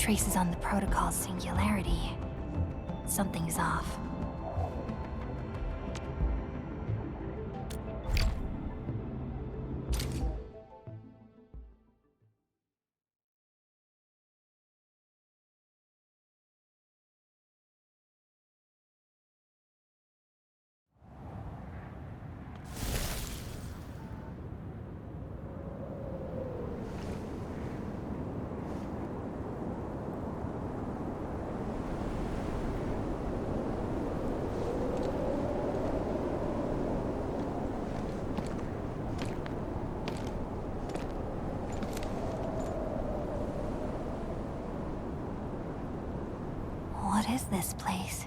traces on the protocol's singularity. Something's off. What is this place?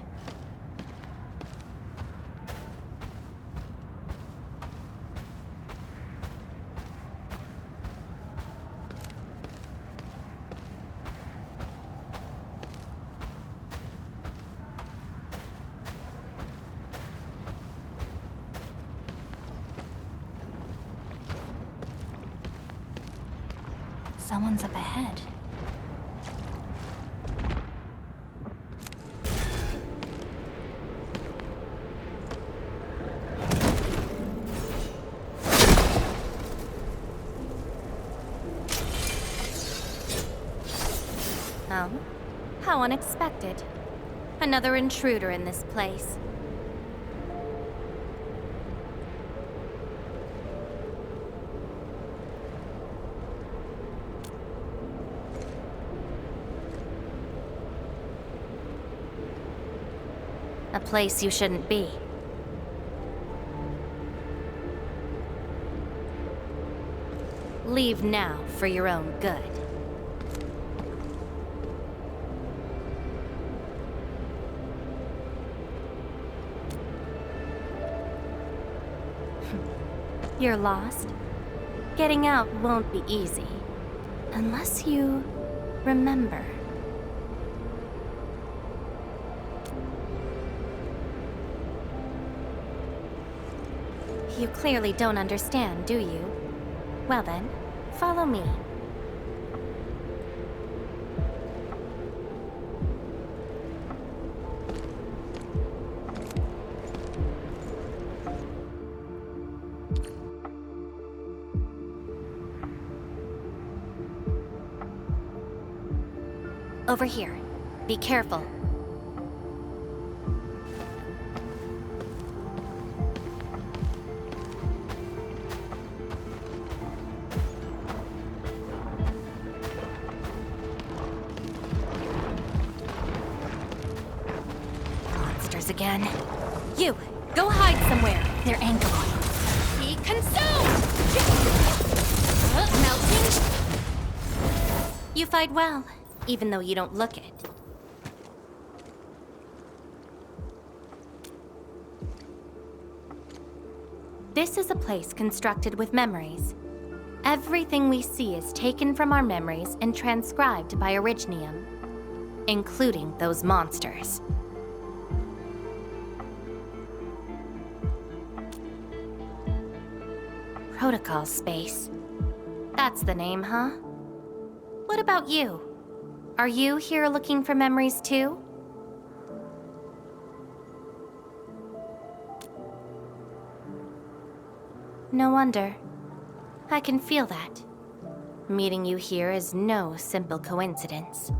Someone's up ahead. Oh? How unexpected. Another intruder in this place. A place you shouldn't be. Leave now for your own good. You're lost? Getting out won't be easy. Unless you remember. You clearly don't understand, do you? Well then, follow me. Over here. Be careful. Monsters again. You! Go hide somewhere! They're angling. Be consumed! Melting! You fight well, even though you don't look it. This is a place constructed with memories. Everything we see is taken from our memories and transcribed by Orignium, including those monsters. Protocol space. That's the name, huh? What about you? Are you here looking for memories too? No wonder. I can feel that. Meeting you here is no simple coincidence.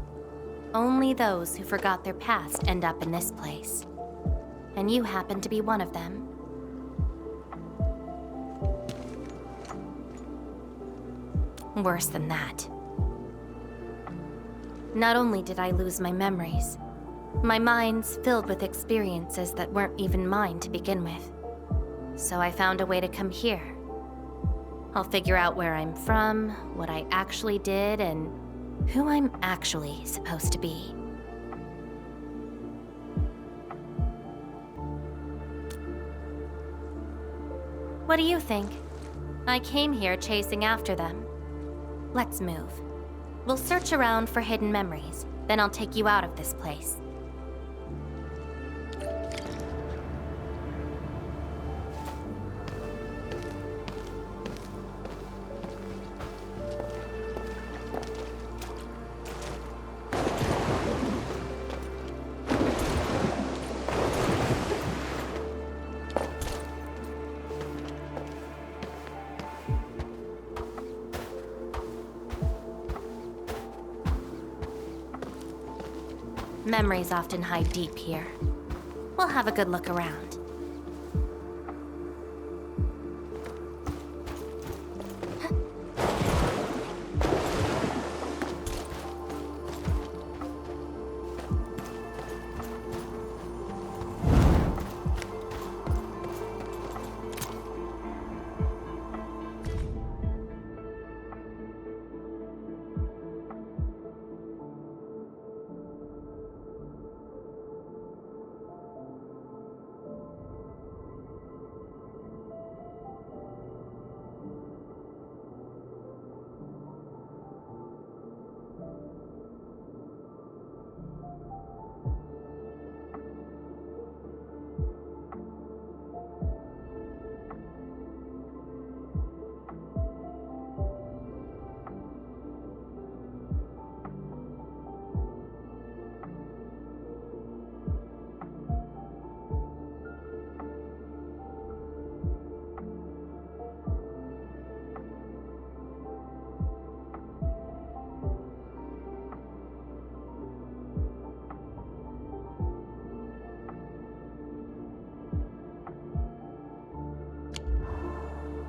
Only those who forgot their past end up in this place. And you happen to be one of them. Worse than that. Not only did I lose my memories, my mind's filled with experiences that weren't even mine to begin with. So I found a way to come here. I'll figure out where I'm from, what I actually did, and who I'm actually supposed to be. What do you think? I came here chasing after them. Let's move. We'll search around for hidden memories, then I'll take you out of this place. Memories often hide deep here. We'll have a good look around.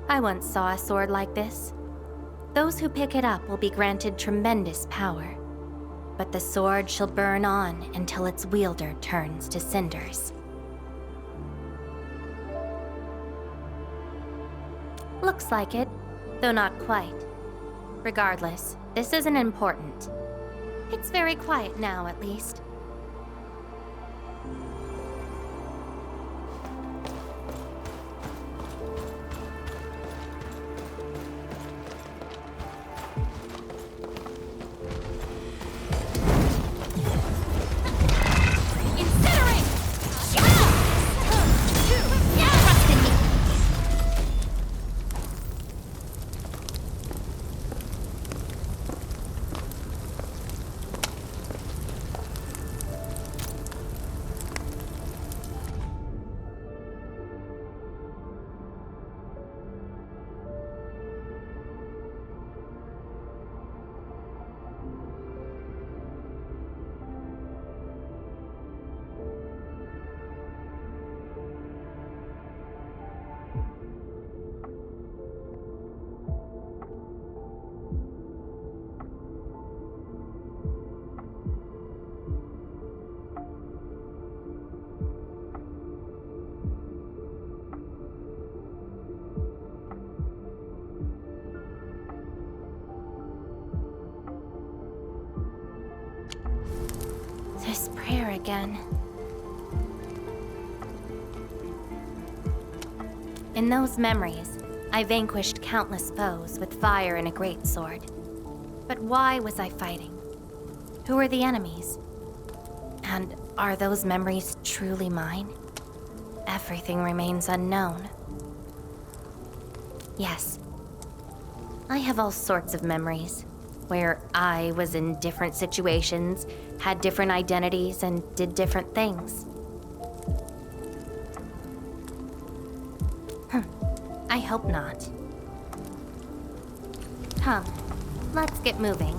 I once saw a sword like this. Those who pick it up will be granted tremendous power, but the sword shall burn on until its wielder turns to cinders. Looks like it, though not quite. Regardless, this isn't important. It's very quiet now, at least. This prayer again. In those memories, I vanquished countless foes with fire and a greatsword. But why was I fighting? Who were the enemies? And are those memories truly mine? Everything remains unknown. Yes, I have all sorts of memories, where I was in different situations, had different identities, and did different things. I hope not. Come, let's get moving.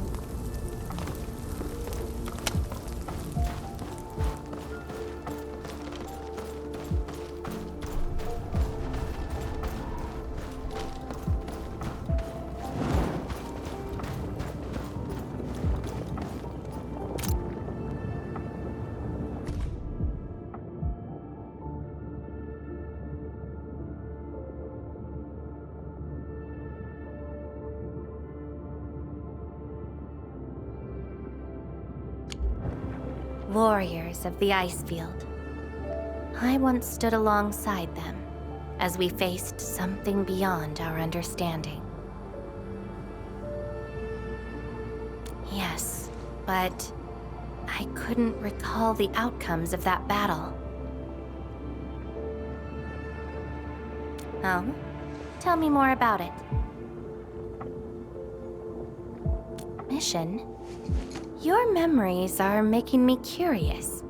Warriors of the Icefield. I once stood alongside them as we faced something beyond our understanding. Yes, but I couldn't recall the outcomes of that battle. Oh? Tell me more about it. Mission? Your memories are making me curious.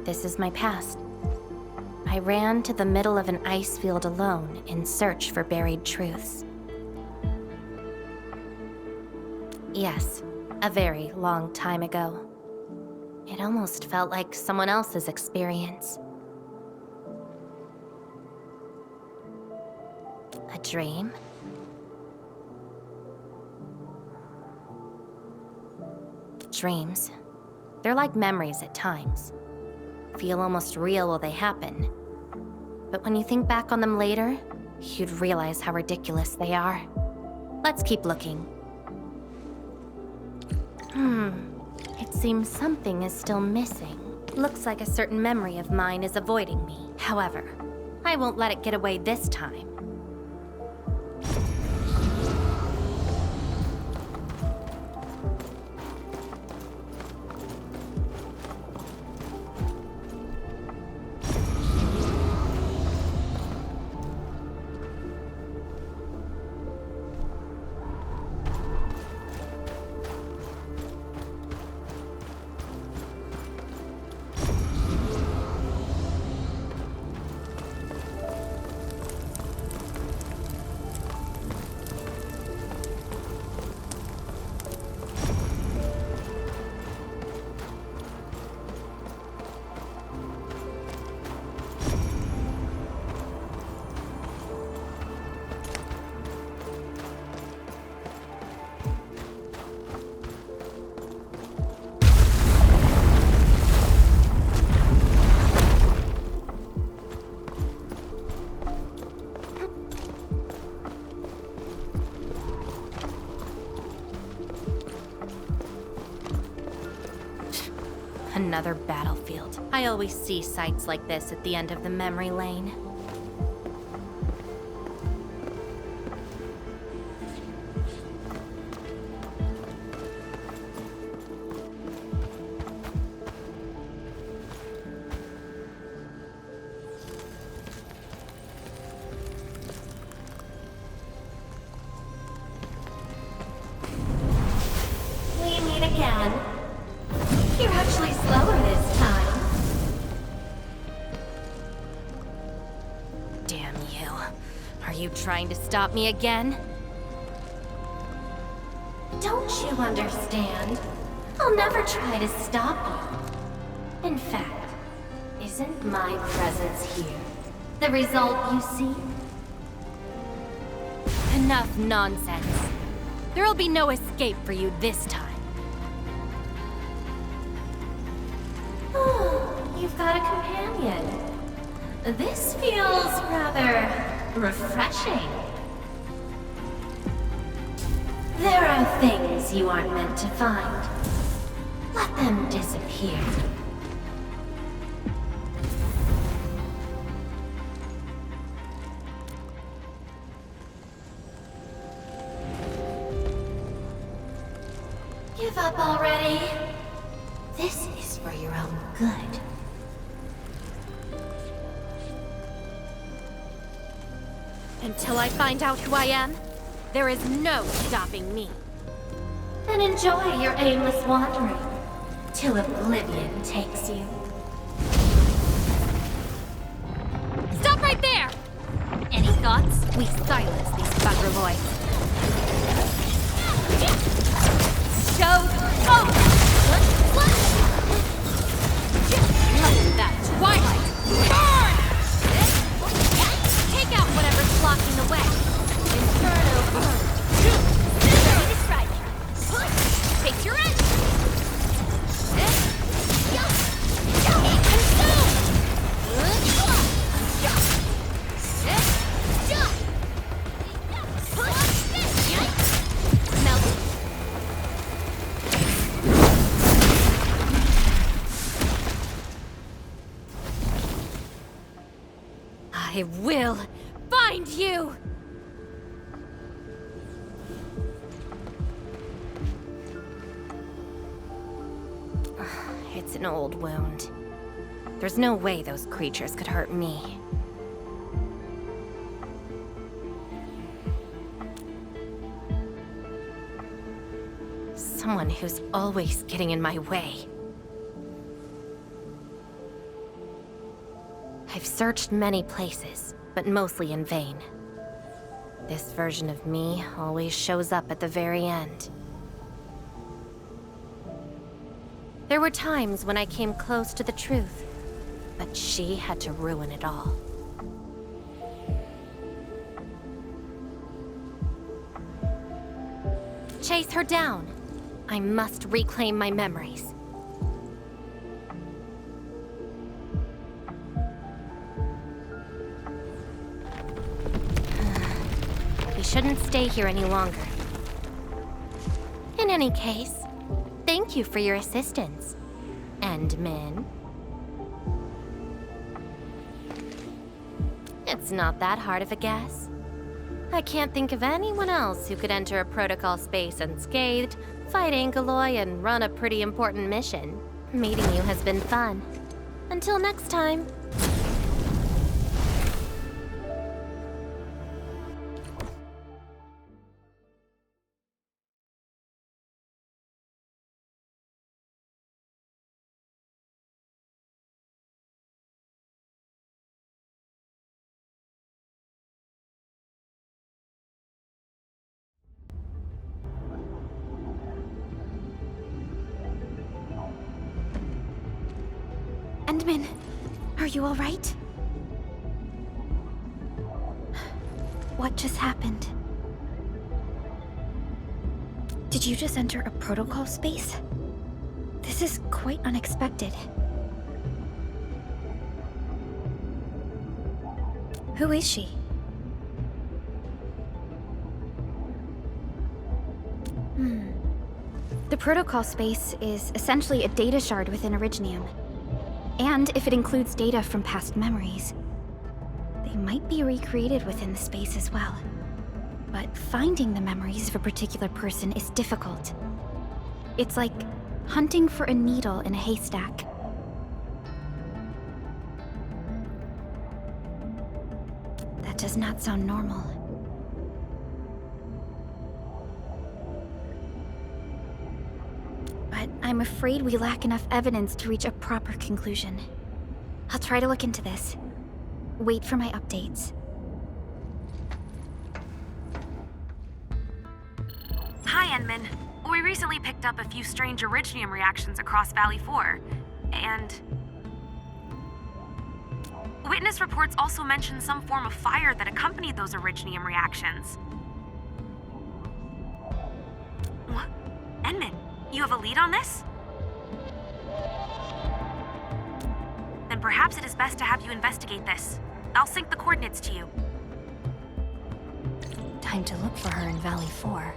This is my past. I ran to the middle of an ice field alone in search for buried truths. Yes, a very long time ago. It almost felt like someone else's experience. A dream? Dreams. They're like memories at times. Feel almost real while they happen. But when you think back on them later, you'd realize how ridiculous they are. Let's keep looking. It seems something is still missing. Looks like a certain memory of mine is avoiding me. However, I won't let it get away this time. Another battlefield. I always see sights like this at the end of the memory lane. We meet again. You're actually slower this time. Damn you. Are you trying to stop me again? Don't you understand? I'll never try to stop you. In fact, isn't my presence here the result you seek? Enough nonsense. There'll be no escape for you this time. You've got a companion. This feels rather refreshing. There are things you aren't meant to find. Let them disappear. Give up already. This is for your own good. Until I find out who I am, there is no stopping me. Then enjoy your aimless wandering, till oblivion takes you. Stop right there! Any thoughts? We silence these bugger boys. Show's over! Let that twilight burn! Take out whatever's blocking the way. Inferno burn. Ready to strike. Take your edge. I will find you! It's an old wound. There's no way those creatures could hurt me. Someone who's always getting in my way. I've searched many places, but mostly in vain. This version of me always shows up at the very end. There were times when I came close to the truth, but she had to ruin it all. Chase her down. I must reclaim my memories. We shouldn't stay here any longer. In any case, thank you for your assistance. And Min. It's not that hard of a guess. I can't think of anyone else who could enter a protocol space unscathed, fight Ankyloy, and run a pretty important mission. Meeting you has been fun. Until next time. Endman, are you all right? What just happened? Did you just enter a protocol space? This is quite unexpected. Who is she? The protocol space is essentially a data shard within Originium. And if it includes data from past memories, they might be recreated within the space as well. But finding the memories of a particular person is difficult. It's like hunting for a needle in a haystack. That does not sound normal. But I'm afraid we lack enough evidence to reach a proper conclusion. I'll try to look into this. Wait for my updates. Hi, Enman. We recently picked up a few strange Originium reactions across Valley 4, and... Witness reports also mention some form of fire that accompanied those Originium reactions. What? Enman, you have a lead on this? Then perhaps it is best to have you investigate this. I'll sync the coordinates to you. Time to look for her in Valley 4.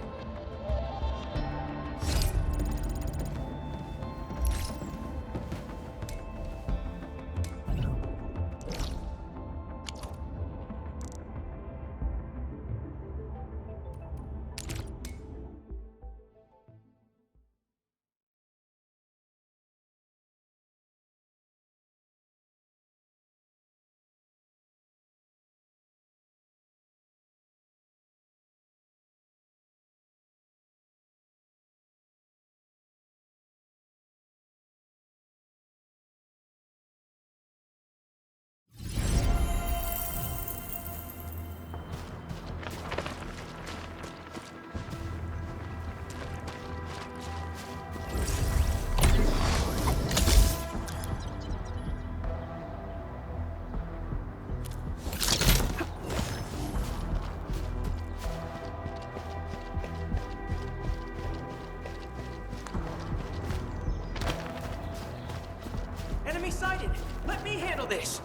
Enemy sighted! Let me handle this!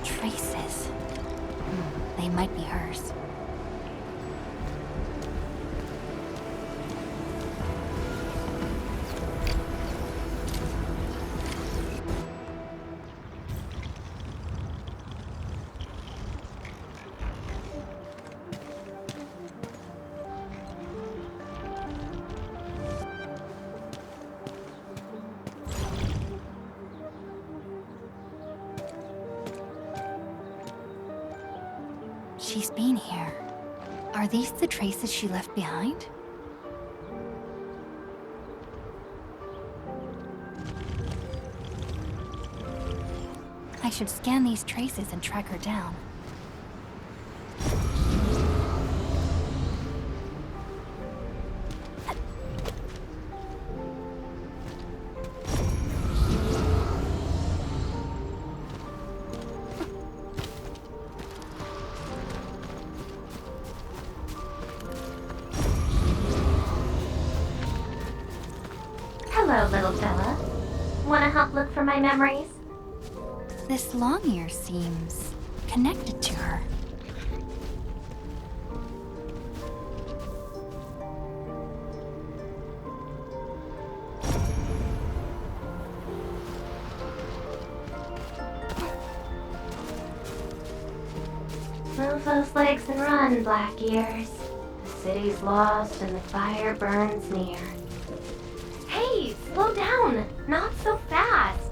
Traces. They might be hers. She's been here. Are these the traces she left behind? I should scan these traces and track her down. Hello, little fella. Wanna help look for my memories? This long ear seems connected to her. Move those legs and run, Black Ears. The city's lost and the fire burns near. Hey, slow down! Not so fast!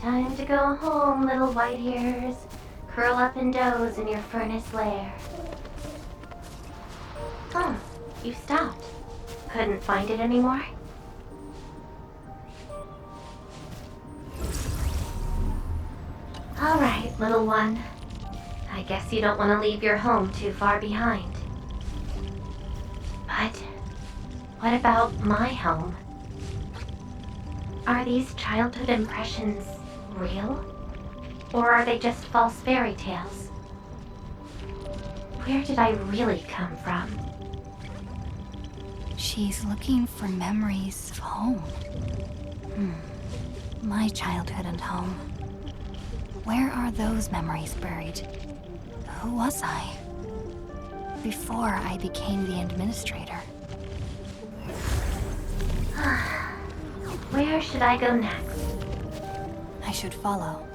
Time to go home, little white ears. Curl up and doze in your furnace lair. Oh, you stopped. Couldn't find it anymore? Alright, little one. I guess you don't want to leave your home too far behind. But what about my home? Are these childhood impressions real? Or are they just false fairy tales? Where did I really come from? She's looking for memories of home. My childhood and home. Where are those memories buried? Who was I? Before I became the administrator. Where should I go next? I should follow.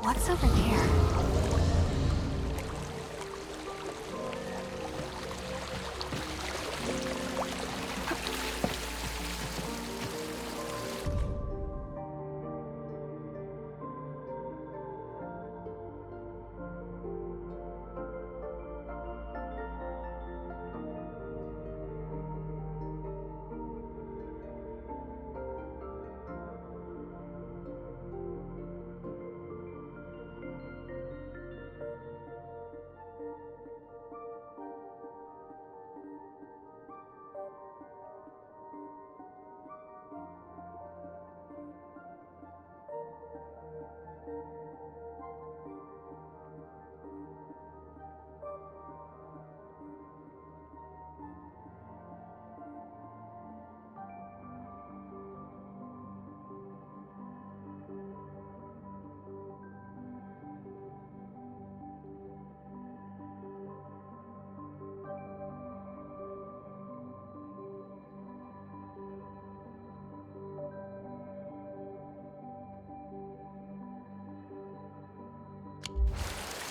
What's over there?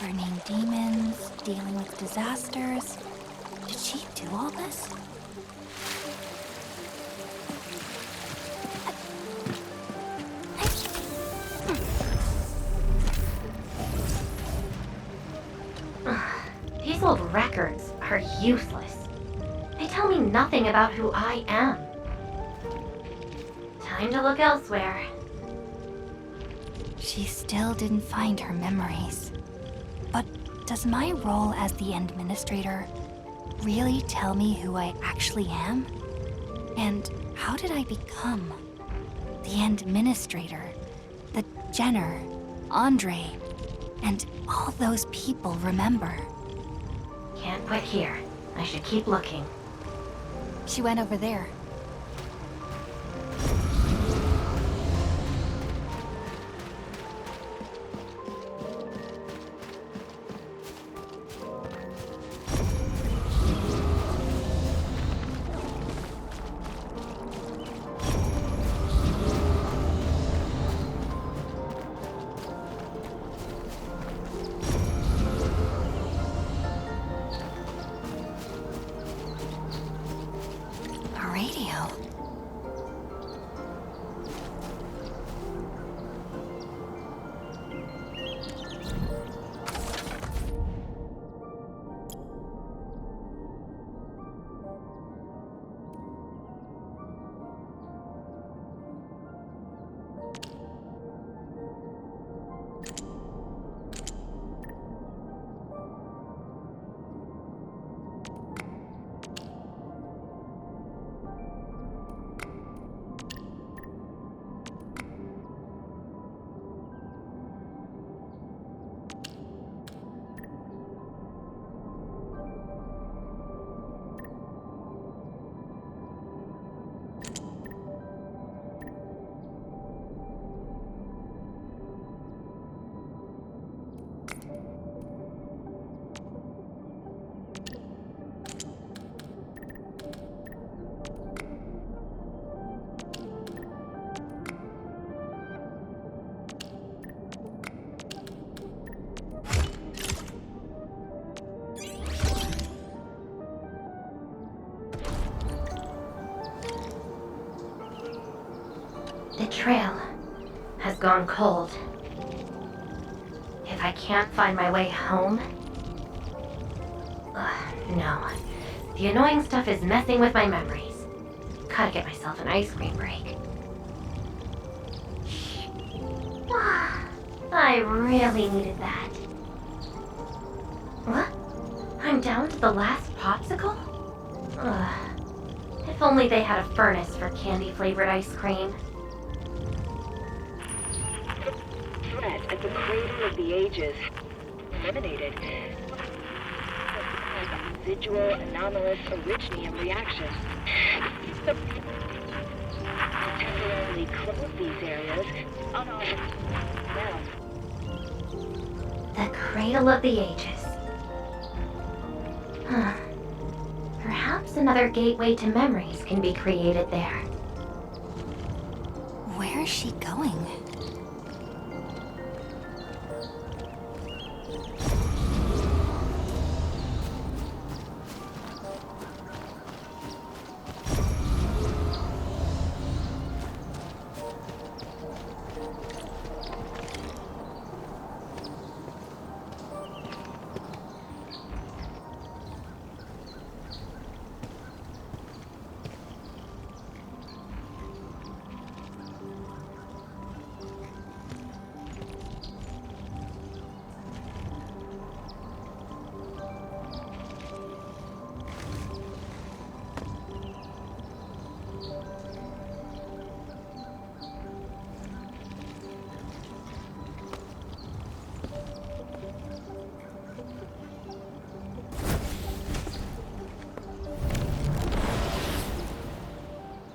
Burning demons, dealing with disasters. Did she do all this? These old records are useless. They tell me nothing about who I am. Time to look elsewhere. She still didn't find her memories. But does my role as the administrator really tell me who I actually am? And how did I become the administrator that Jenner, Andre, and all those people remember? Can't quit here. I should keep looking. She went over there. trail has gone cold. If I can't find my way home... no. The annoying stuff is messing with my memories. Gotta get myself an ice cream break. I really needed that. What? I'm down to the last popsicle? If only they had a furnace for candy-flavored ice cream. Threat at the Cradle of the Ages. Eliminated. Residual anomalous originium reaction. The temporarily close these areas. Now. The Cradle of the Ages. Perhaps another gateway to memories can be created there. Where is she going?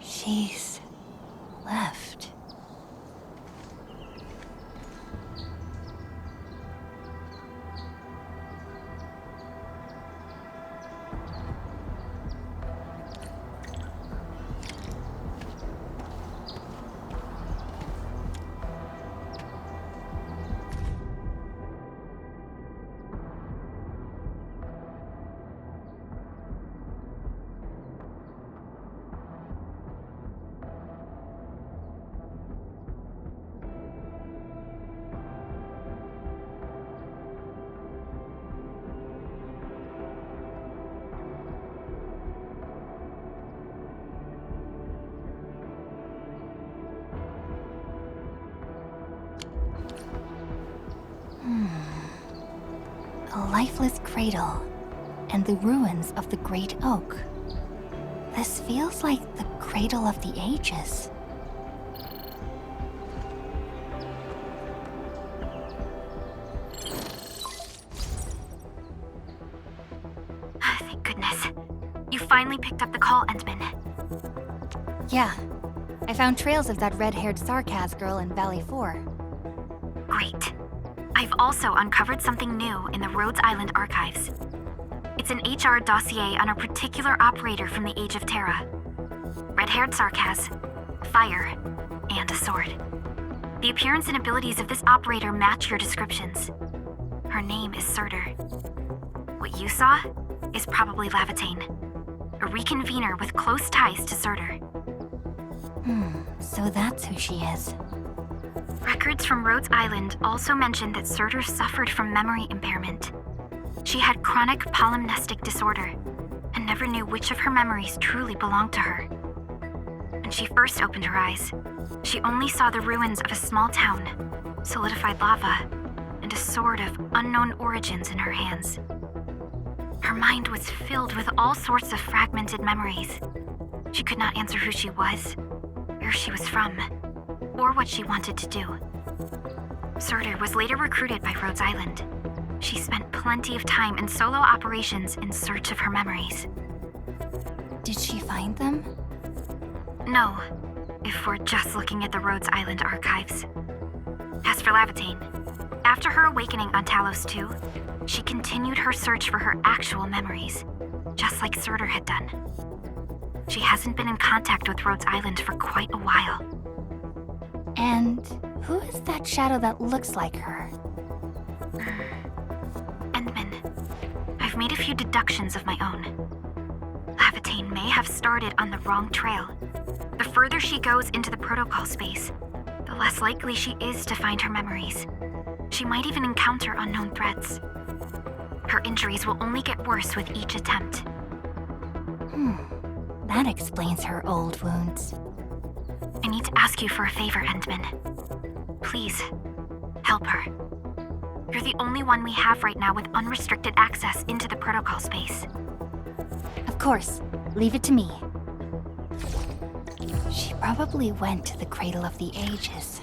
She's left. A lifeless cradle, and the ruins of the Great Oak. This feels like the Cradle of the Ages. Thank goodness. You finally picked up the call, Endman. Yeah, I found trails of that red-haired Sarkaz girl in Valley 4. Great. I've also uncovered something new in the Rhodes Island archives. It's an HR dossier on a particular operator from the Age of Terra. Red-haired Sarkaz, fire, and a sword. The appearance and abilities of this operator match your descriptions. Her name is Surtur. What you saw is probably Lavatane, a reconvener with close ties to Surtur. So that's who she is. Records from Rhodes Island also mention that Surtur suffered from memory impairment. She had chronic polymnestic disorder and never knew which of her memories truly belonged to her. When she first opened her eyes, she only saw the ruins of a small town, solidified lava, and a sword of unknown origins in her hands. Her mind was filled with all sorts of fragmented memories. She could not answer who she was, where she was from, or what she wanted to do. Surtur was later recruited by Rhodes Island. She spent plenty of time in solo operations in search of her memories. Did she find them? No, if we're just looking at the Rhodes Island archives. As for Lavatane, after her awakening on Talos 2, she continued her search for her actual memories, just like Surtur had done. She hasn't been in contact with Rhodes Island for quite a while. And who is that shadow that looks like her? Endman, I've made a few deductions of my own. Lavatane may have started on the wrong trail. The further she goes into the protocol space, the less likely she is to find her memories. She might even encounter unknown threats. Her injuries will only get worse with each attempt. That explains her old wounds. I need to ask you for a favor, Endman. Please, help her. You're the only one we have right now with unrestricted access into the protocol space. Of course, leave it to me. She probably went to the Cradle of the Ages.